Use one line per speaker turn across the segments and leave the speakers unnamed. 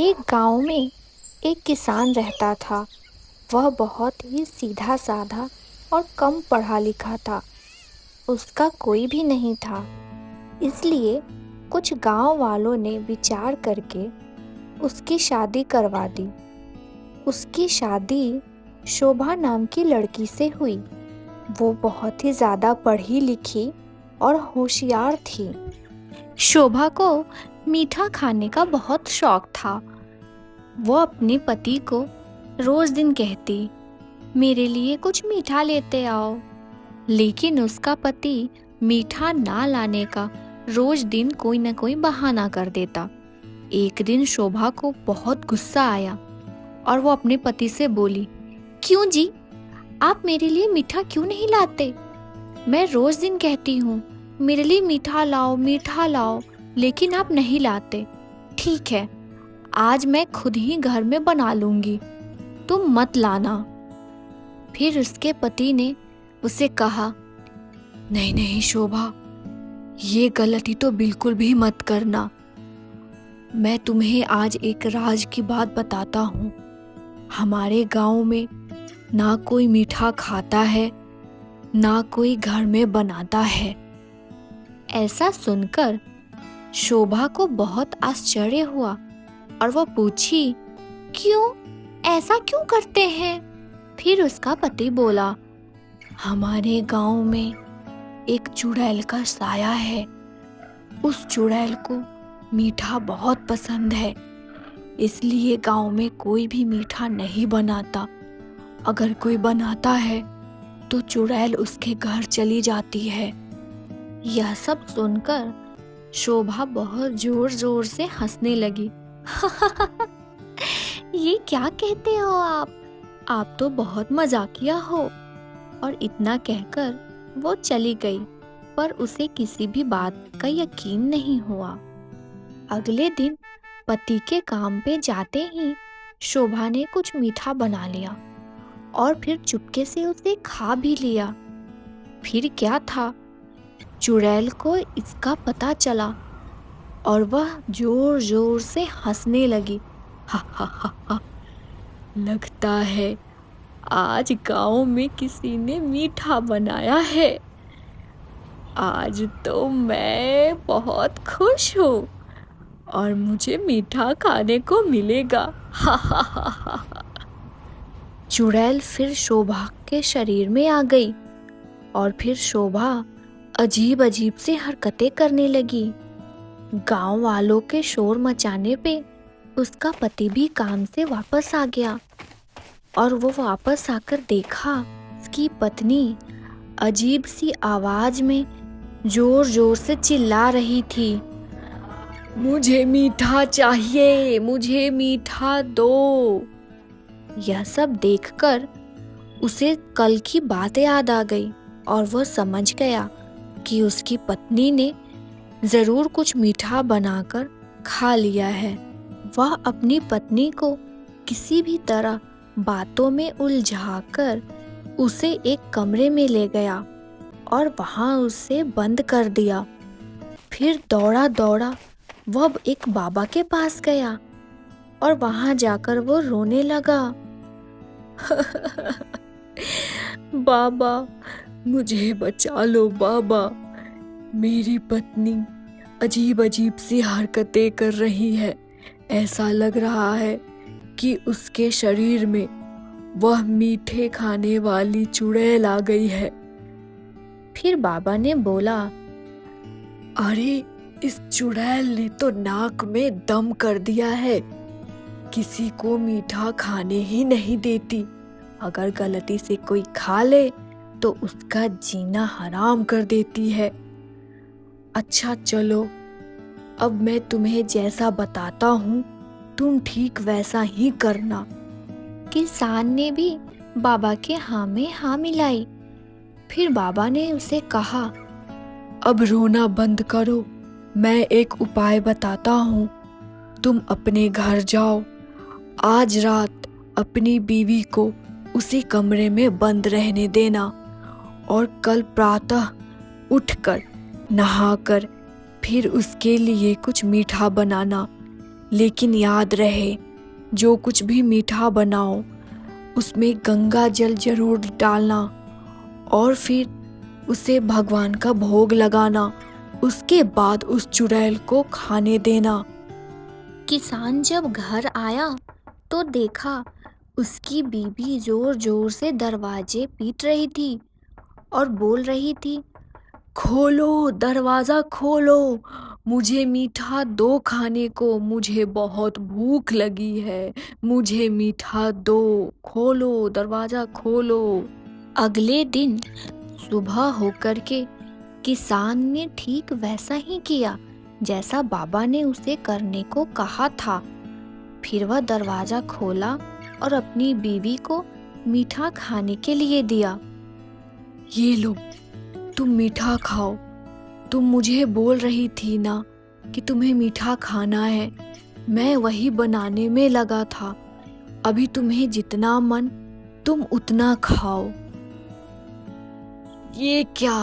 एक गांव में एक किसान रहता था। वह बहुत ही सीधा साधा और कम पढ़ा लिखा था। उसका कोई भी नहीं था। इसलिए कुछ गांव वालों ने विचार करके उसकी शादी करवा दी। उसकी शादी शोभा नाम की लड़की से हुई। वो बहुत ही ज़्यादा पढ़ी लिखी और होशियार थी। शोभा को मीठा खाने का बहुत शौक था। वो अपने पति को रोज दिन कहती, मेरे लिए कुछ मीठा लेते आओ। लेकिन उसका पति मीठा ना लाने का रोज दिन कोई न कोई बहाना कर देता। एक दिन शोभा को बहुत गुस्सा आया और वो अपने पति से बोली, क्यों जी, आप मेरे लिए मीठा क्यों नहीं लाते? मैं रोज दिन कहती हूँ मेरे लिए मीठा लाओ, लेकिन आप नहीं लाते। ठीक है, आज मैं खुद ही घर में बना लूंगी, तुम मत लाना। फिर उसके पति ने उसे कहा, नहीं नहीं शोभा, ये गलती तो बिल्कुल भी मत करना। मैं तुम्हें आज एक राज की बात बताता हूँ। हमारे गांव में ना कोई मीठा खाता है, ना कोई घर में बनाता है। ऐसा सुनकर शोभा को बहुत आश्चर्य हुआ और वह पूछी, क्यों, ऐसा क्यों करते हैं? फिर उसका पति बोला, हमारे गांव में एक चुड़ैल का साया है। उस चुड़ैल को मीठा बहुत पसंद है, इसलिए गांव में कोई भी मीठा नहीं बनाता। अगर कोई बनाता है तो चुड़ैल उसके घर चली जाती है। यह सब सुनकर शोभा बहुत जोर जोर से हंसने लगी। ये क्या कहते हो आप तो बहुत मजाकिया हो। और इतना कहकर वो चली गई, पर उसे किसी भी बात का यकीन नहीं हुआ। अगले दिन पति के काम पे जाते ही शोभा ने कुछ मीठा बना लिया और फिर चुपके से उसे खा भी लिया। फिर क्या था, चुड़ैल को इसका पता चला और वह जोर जोर से हंसने लगी। हा हा हा हा, लगता है आज गांव में किसी ने मीठा बनाया है। आज तो मैं बहुत खुश हूँ और मुझे मीठा खाने को मिलेगा। हा हा हा हा। चुड़ैल फिर शोभा के शरीर में आ गई और फिर शोभा अजीब अजीब सी हरकतें करने लगी। गांव वालों के शोर मचाने पे उसका पति भी काम से वापस आ गया और वो वापस आकर देखा उसकी पत्नी अजीब सी आवाज में जोर जोर से चिल्ला रही थी, मुझे मीठा चाहिए, मुझे मीठा दो। यह सब देखकर उसे कल की बात याद आ गई और वह समझ गया कि उसकी पत्नी ने जरूर कुछ मीठा बनाकर खा लिया है। वह अपनी पत्नी को किसी भी तरह बातों में उलझाकर उसे एक कमरे में ले गया और वहां उसे बंद कर दिया। फिर दौड़ा दौड़ा वह एक बाबा के पास गया और वहां जाकर वो रोने लगा। बाबा, मुझे बचा लो बाबा, मेरी पत्नी अजीब अजीब सी हरकतें कर रही है। ऐसा लग रहा है कि उसके शरीर में वह मीठे खाने वाली चुड़ैल आ गई है। फिर बाबा ने बोला, अरे इस चुड़ैल ने तो नाक में दम कर दिया है, किसी को मीठा खाने ही नहीं देती। अगर गलती से कोई खा ले तो उसका जीना हराम कर देती है। अच्छा चलो, अब मैं तुम्हें जैसा बताता हूँ तुम ठीक वैसा ही करना। किसान ने भी बाबा के हाँ में हाँ मिलाई। फिर बाबा ने उसे कहा, अब रोना बंद करो, मैं एक उपाय बताता हूँ। तुम अपने घर जाओ, आज रात अपनी बीवी को उसी कमरे में बंद रहने देना और कल प्रातः उठकर नहाकर फिर उसके लिए कुछ मीठा बनाना।
लेकिन याद रहे, जो कुछ भी मीठा बनाओ उसमें गंगा जल जरूर डालना और फिर उसे भगवान का भोग लगाना। उसके बाद उस चुड़ैल को खाने देना।
किसान जब घर आया तो देखा उसकी बीवी जोर जोर से दरवाजे पीट रही थी और बोल रही थी,
खोलो, दरवाजा खोलो, मुझे मीठा दो खाने को, मुझे बहुत भूख लगी है, मुझे मीठा दो, खोलो, दरवाजा खोलो।
अगले दिन सुबह होकर के किसान ने ठीक वैसा ही किया जैसा बाबा ने उसे करने को कहा था। फिर वह दरवाजा खोला और अपनी बीवी को मीठा खाने के लिए दिया।
ये लो, तुम मीठा खाओ। तुम मुझे बोल रही थी ना कि तुम्हें मीठा खाना है, मैं वही बनाने में लगा था। अभी तुम्हें जितना मन तुम उतना खाओ। ये क्या,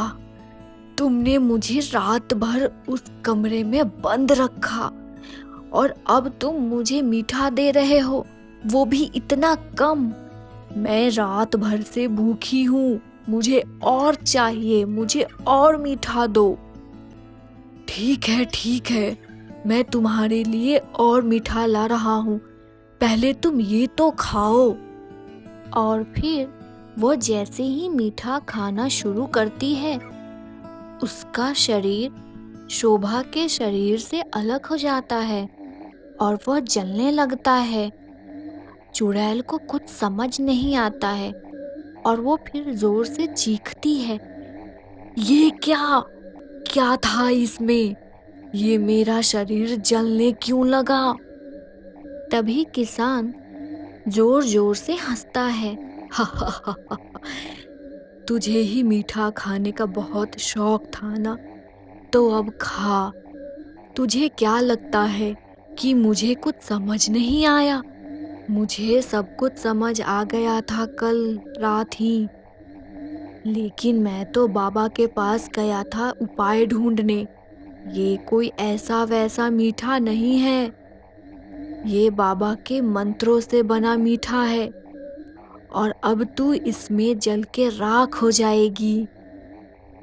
तुमने मुझे रात भर उस कमरे में बंद रखा और अब तुम मुझे मीठा दे रहे हो, वो भी इतना कम। मैं रात भर से भूखी हूँ, मुझे और चाहिए, मुझे और मीठा दो। ठीक है, मैं तुम्हारे लिए और मीठा ला रहा हूँ, पहले तुम ये तो खाओ।
और फिर वो जैसे ही मीठा खाना शुरू करती है, उसका शरीर शोभा के शरीर से अलग हो जाता है और वह जलने लगता है। चुड़ैल को कुछ समझ नहीं आता है और वो फिर जोर से चीखती है,
ये क्या क्या था इसमें? ये मेरा शरीर जलने क्यों लगा?
तभी किसान जोर जोर से हंसता है।
तुझे ही मीठा खाने का बहुत शौक था ना, तो अब खा। तुझे क्या लगता है कि मुझे कुछ समझ नहीं आया? मुझे सब कुछ समझ आ गया था कल रात ही, लेकिन मैं तो बाबा के पास गया था उपाय ढूंढने। ये कोई ऐसा वैसा मीठा नहीं है, ये बाबा के मंत्रों से बना मीठा है और अब तू इसमें जल के राख हो जाएगी।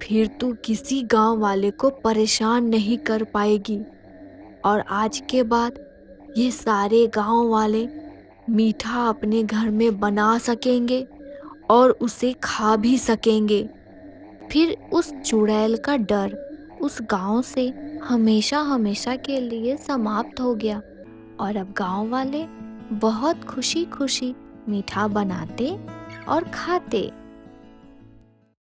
फिर तू किसी गांव वाले को परेशान नहीं कर पाएगी और आज के बाद ये सारे गांव वाले मीठा अपने घर में बना सकेंगे और उसे खा भी सकेंगे।
फिर उस चुड़ैल का डर उस गांव से हमेशा हमेशा के लिए समाप्त हो गया और अब गांव वाले बहुत खुशी खुशी मीठा बनाते और खाते।